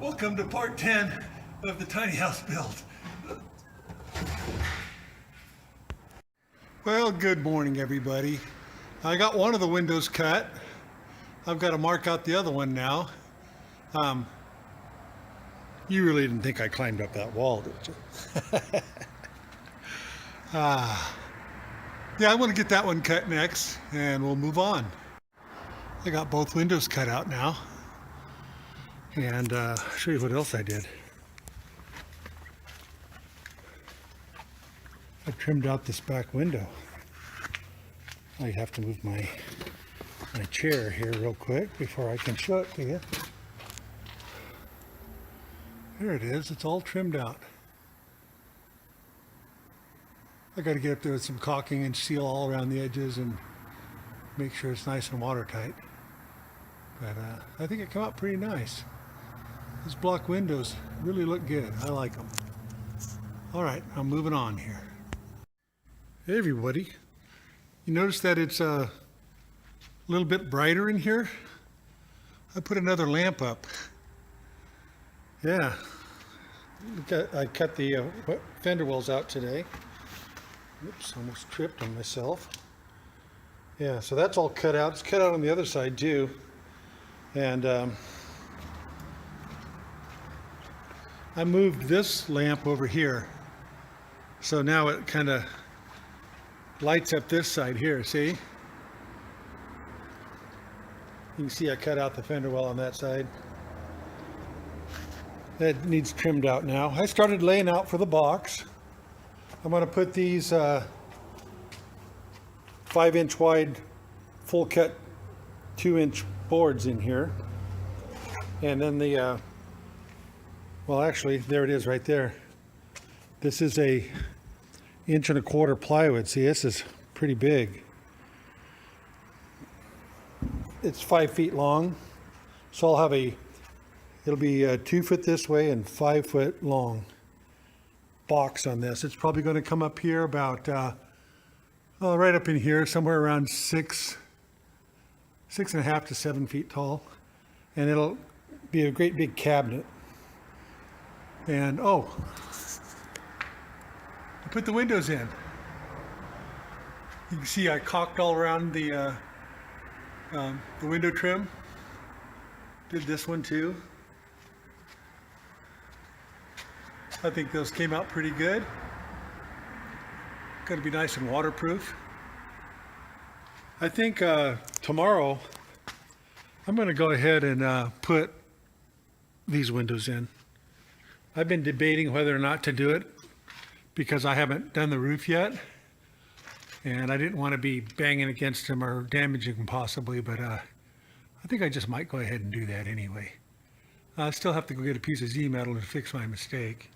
Welcome to part 10 of the tiny house build. Well, good morning everybody. I got one of the windows cut. I've got to mark out the other one now. You really didn't think I climbed up that wall, did you? Yeah, I want to get that one cut next and we'll move on. I got both windows cut out now. And I'll show you what else I did. I trimmed out this back window. I have to move my chair here real quick before I can show it to you. There it is. It's all trimmed out. I got to get up there with some caulking and seal all around the edges and make sure it's nice and watertight. But I think it came out pretty nice. These block windows really look good. I like them. All right, I'm moving on here. Hey everybody, you notice that it's a little bit brighter in here? I put another lamp up. Yeah, I cut the fender wells out today. Oops, almost tripped on myself. Yeah, so that's all cut out. It's cut out on the other side too. And I moved this lamp over here. So now it kind of lights up this side here, see? You can see I cut out the fender well on that side. That needs trimmed out now. I started laying out for the box. I'm going to put these 5-inch wide full cut 2-inch boards in here. And then the well, actually, there it is right there. This is a 1.25 inch plywood. See, this is pretty big. It's 5 feet long. So I'll have it'll be 2 foot this way and 5 foot long box on this. It's probably going to come up here about, right up in here, somewhere around 6.5 to 7 feet tall. And it'll be a great big cabinet. And I put the windows in. You can see I caulked all around the window trim. Did this one too. I think those came out pretty good. Got to be nice and waterproof. I think tomorrow I'm going to go ahead and put these windows in. I've been debating whether or not to do it because I haven't done the roof yet, and I didn't want to be banging against them or damaging them possibly, but I think I just might go ahead and do that anyway. I still have to go get a piece of Z-metal to fix my mistake.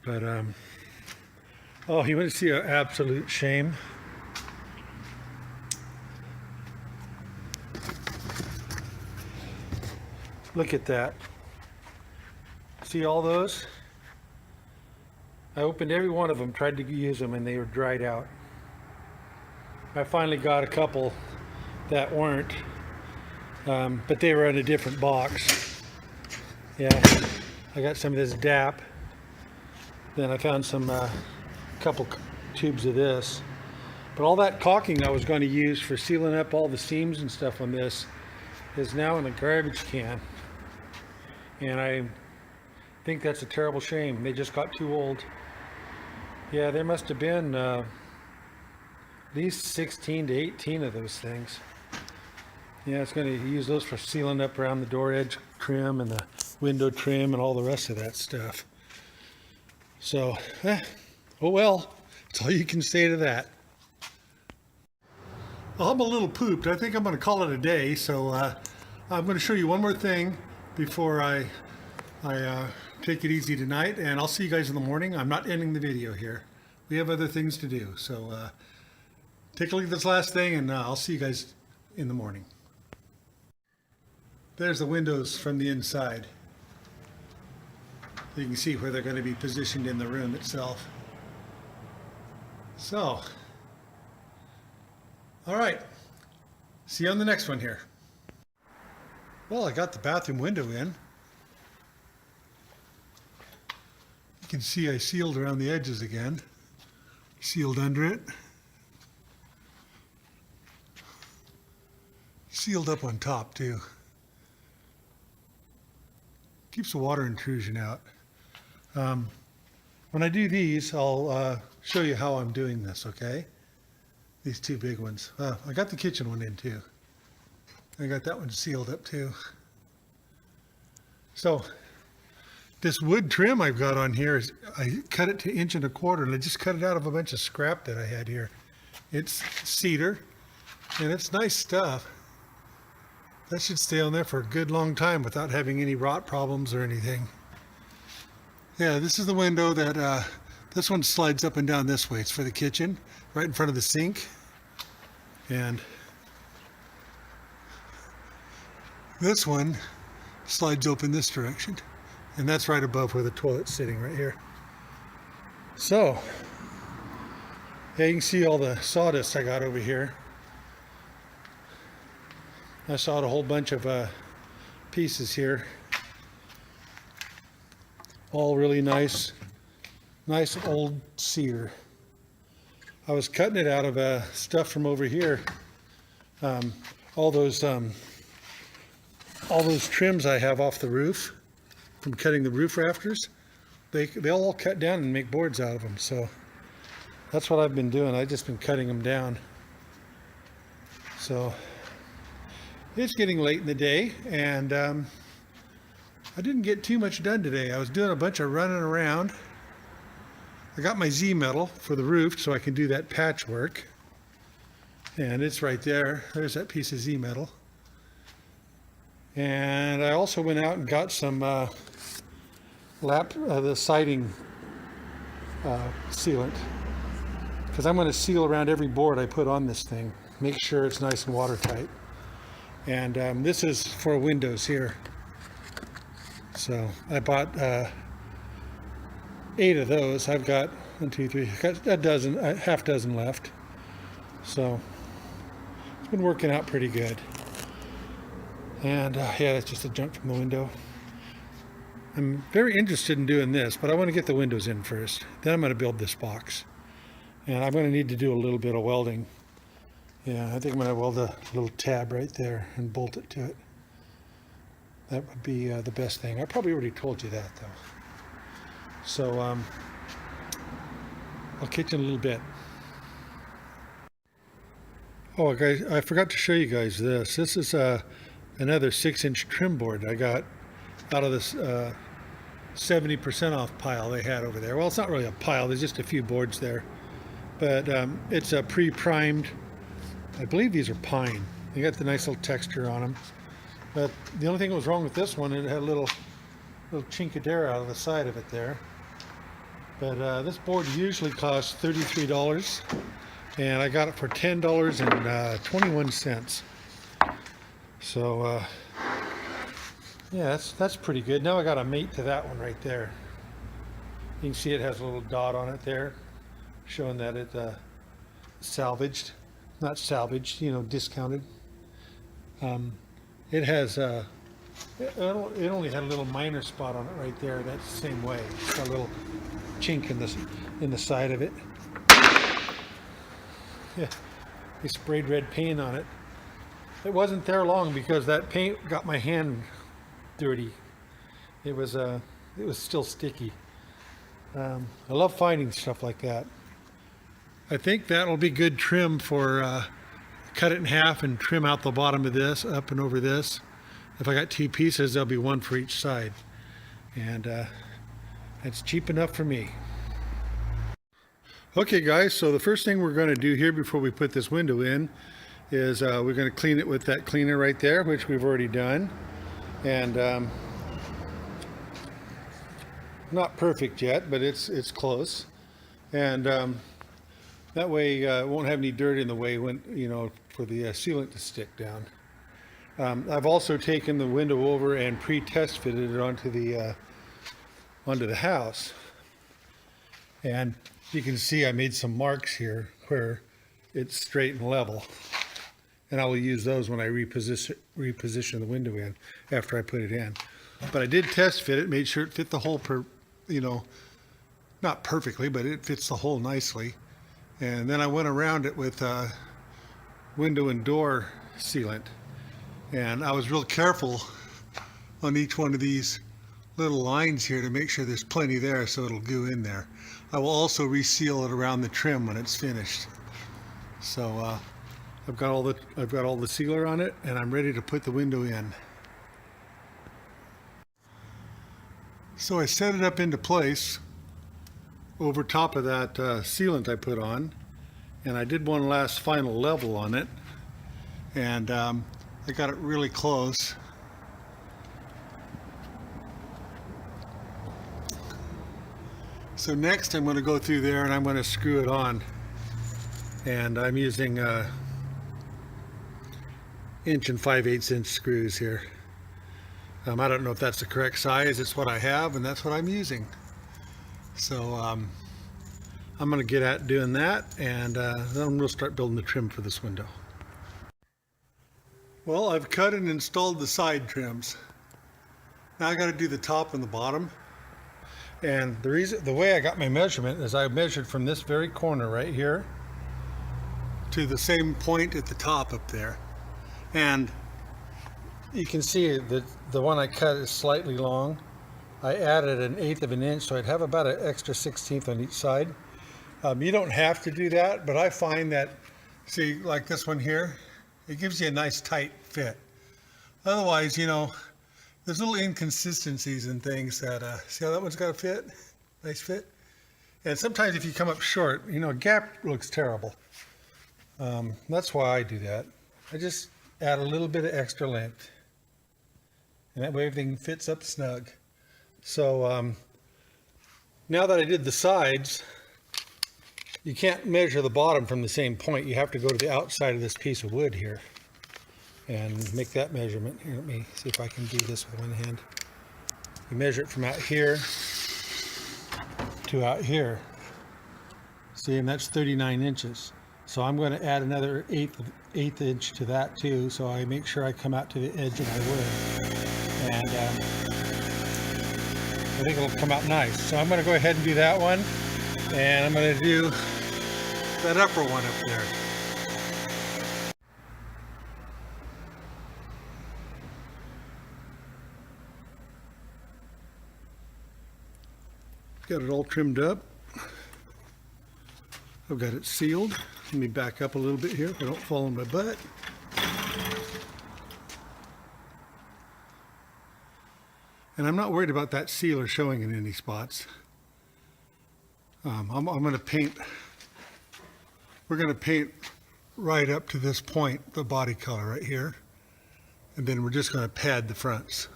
But, oh, you want to see an absolute shame? Look at that. See all those? I opened every one of them, tried to use them, and they were dried out. I finally got a couple that weren't, but they were in a different box. Yeah, I got some of this DAP. Then I found some couple tubes of this. But all that caulking I was going to use for sealing up all the seams and stuff on this is now in a garbage can. And I think that's a terrible shame. They just got too old. Yeah, there must have been at least 16 to 18 of those things. Yeah, it's going to use those for sealing up around the door edge trim and the window trim and all the rest of that stuff. So, oh well, that's all you can say to that. Well, I'm a little pooped. I think I'm going to call it a day. So I'm going to show you one more thing before I take it easy tonight, and I'll see you guys in the morning. I'm not ending the video here. We have other things to do. So take a look at this last thing, and I'll see you guys in the morning. There's the windows from the inside. You can see where they're going to be positioned in the room itself. So, all right. See you on the next one here. Well, I got the bathroom window in. You can see I sealed around the edges again. Sealed under it. Sealed up on top too. Keeps the water intrusion out. When I do these, I'll show you how I'm doing this, okay? These two big ones. I got the kitchen one in too. I got that one sealed up too. So this wood trim I've got on here is, I cut it to 1.25 inches, and I just cut it out of a bunch of scrap that I had here. It's cedar, and it's nice stuff. That should stay on there for a good long time without having any rot problems or anything. Yeah, this is the window that, this one slides up and down this way. It's for the kitchen, right in front of the sink. And this one slides open this direction. And that's right above where the toilet's sitting right here. So, yeah, you can see all the sawdust I got over here. I sawed a whole bunch of pieces here. All really nice old cedar. I was cutting it out of stuff from over here. All those trims I have off the roof from cutting the roof rafters, they'll all cut down and make boards out of them. So that's what I've been doing. I've just been cutting them down. So it's getting late in the day, and I didn't get too much done today. I was doing a bunch of running around. I got my Z metal for the roof so I can do that patchwork. And it's right there. There's that piece of Z metal. And I also went out and got some the siding sealant, because I'm going to seal around every board I put on this thing. Make sure it's nice and watertight. And this is for windows here. So I bought 8 of those. I've got 1, 2, 3, got a half dozen left. So it's been working out pretty good. And yeah, that's just a jump from the window. I'm very interested in doing this, but I want to get the windows in first. Then I'm going to build this box. And I'm going to need to do a little bit of welding. Yeah, I think I'm going to weld a little tab right there and bolt it to it. That would be the best thing. I probably already told you that though. So I'll catch you in a little bit. Oh guys, I forgot to show you guys this. This is another 6-inch trim board I got out of this 70% off pile they had over there. Well, it's not really a pile, there's just a few boards there. But it's a pre-primed, I believe these are pine. They got the nice little texture on them. But the only thing that was wrong with this one, it had a little chink of air out of the side of it there. But this board usually costs $33, and I got it for $10.21. So yeah, that's pretty good. Now I got a mate to that one right there. You can see it has a little dot on it there, showing that it's salvaged. Not salvaged, you know, discounted. It has it only had a little minor spot on it right there. That's the same way. It's got a little chink in the side of it. Yeah, they sprayed red paint on it. It wasn't there long because that paint got my hand dirty. It was still sticky. I love finding stuff like that. I think that'll be good trim for cut it in half and trim out the bottom of this up and over this. If I got 2 pieces, there'll be 1 for each side, and it's cheap enough for me. Okay guys, so the first thing we're going to do here before we put this window in is we're going to clean it with that cleaner right there, which we've already done. And not perfect yet, but it's close. And that way it won't have any dirt in the way when, you know, for the sealant to stick down. I've also taken the window over and pre-test fitted it onto the house. And you can see I made some marks here where it's straight and level. And I will use those when I reposition the window in after I put it in. But I did test fit it, made sure it fit the hole per, you know, not perfectly, but it fits the hole nicely. And then I went around it with window and door sealant. And I was real careful on each one of these little lines here to make sure there's plenty there so it'll go in there. I will also reseal it around the trim when it's finished. So I've got all the sealer on it, and I'm ready to put the window in. So I set it up into place over top of that sealant I put on, and I did one last final level on it, and I got it really close. So next I'm going to go through there and I'm going to screw it on, and I'm using 1 5/8" screws here. I don't know if that's the correct size. It's what I have, and that's what I'm using. So I'm going to get at doing that, and then we'll start building the trim for this window. Well, I've cut and installed the side trims. Now I got to do the top and the bottom. And the way I got my measurement is I measured from this very corner right here to the same point at the top up there. And you can see that the one I cut is slightly long. I added 1/8 of an inch, so I'd have about an extra 1/16 on each side. You don't have to do that, but I find that, see, like this one here, it gives you a nice tight fit. Otherwise, you know, there's little inconsistencies and things that, see how that one's got a fit? Nice fit. And sometimes if you come up short, you know, a gap looks terrible. That's why I do that. I just add a little bit of extra length. And that way everything fits up snug. So now that I did the sides, you can't measure the bottom from the same point. You have to go to the outside of this piece of wood here and make that measurement. Here, let me see if I can do this with one hand. You measure it from out here to out here. See, and that's 39 inches. So I'm going to add another eighth inch to that too, so I make sure I come out to the edge of my wood. And I think it'll come out nice. So I'm going to go ahead and do that one, and I'm going to do that upper one up there. Got it all trimmed up. I've got it sealed. Let me back up a little bit here if I don't fall on my butt. And I'm not worried about that sealer showing in any spots. I'm going to paint, we're going to paint right up to this point, the body color right here. And then we're just going to pad the fronts,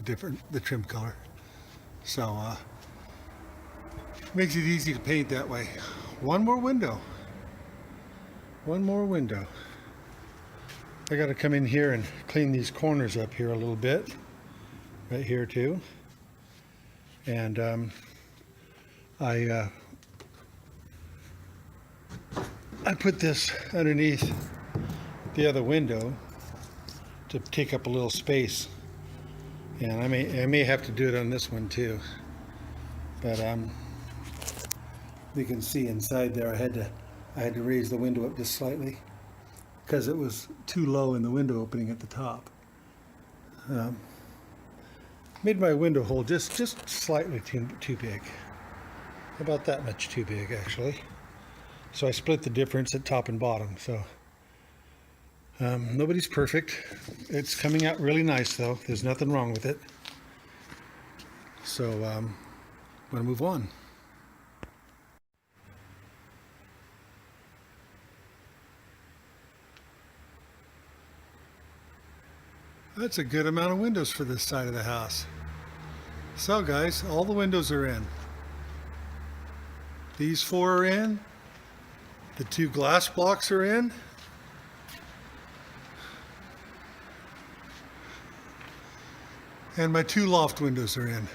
the trim color. So, makes it easy to paint that way. One more window. One more window. I got to come in here and clean these corners up here a little bit. Right here too. And I put this underneath the other window to take up a little space. And I may have to do it on this one too. But you can see inside there I had to raise the window up just slightly because it was too low in the window opening at the top. Made my window hole just slightly too big. About that much too big actually. So I split the difference at top and bottom. So nobody's perfect. It's coming out really nice though. There's nothing wrong with it. So I'm going to move on. That's a good amount of windows for this side of the house. So guys, all the windows are in. These 4 are in. The 2 glass blocks are in. And my 2 loft windows are in.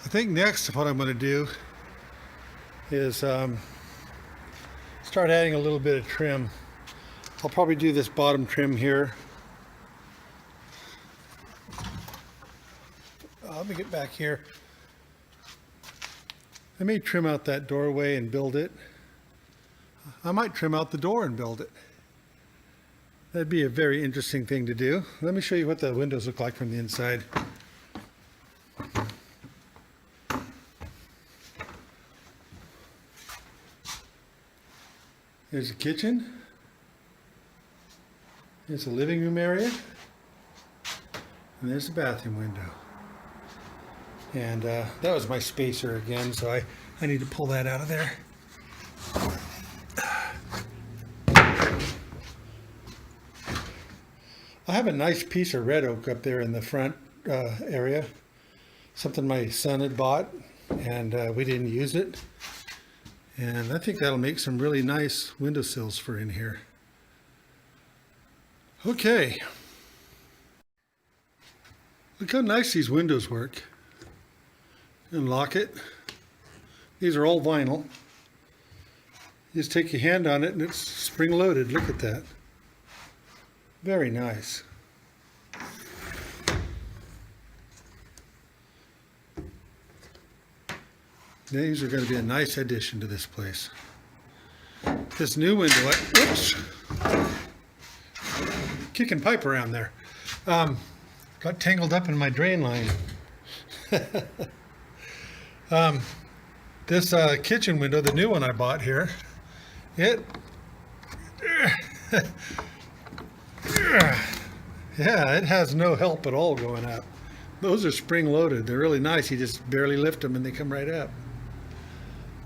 I think next what I'm going to do is start adding a little bit of trim. I'll probably do this bottom trim here. Let me get back here. I may trim out that doorway and build it. I might trim out the door and build it. That'd be a very interesting thing to do. Let me show you what the windows look like from the inside. There's a kitchen. There's a living room area. And there's the bathroom window. And that was my spacer again, so I need to pull that out of there. I have a nice piece of red oak up there in the front area. Something my son had bought, and we didn't use it. And I think that'll make some really nice windowsills for in here. Okay. Look how nice these windows work. Unlock it. These are all vinyl. You just take your hand on it and it's spring loaded. Look at that. Very nice. These are going to be a nice addition to this place. This new window, whoops, kicking pipe around there. Got tangled up in my drain line. This kitchen window, the new one I bought here, yeah, it has no help at all going up. Those are spring loaded. They're really nice. You just barely lift them and they come right up.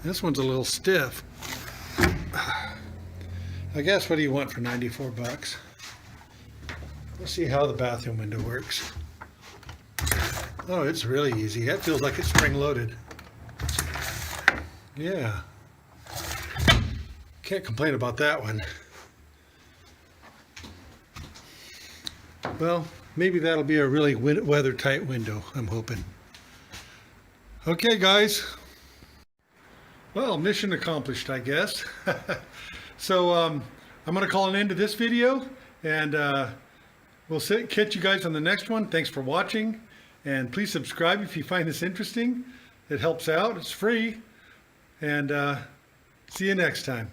This one's a little stiff. I guess what do you want for 94 bucks? Let's see how the bathroom window works. Oh, it's really easy. That feels like it's spring loaded. Yeah. Can't complain about that one. Well, maybe that'll be a really weather-tight window, I'm hoping. Okay, guys. Well, mission accomplished, I guess. So I'm going to call an end to this video, and we'll catch you guys on the next one. Thanks for watching, and please subscribe if you find this interesting. It helps out. It's free, and see you next time.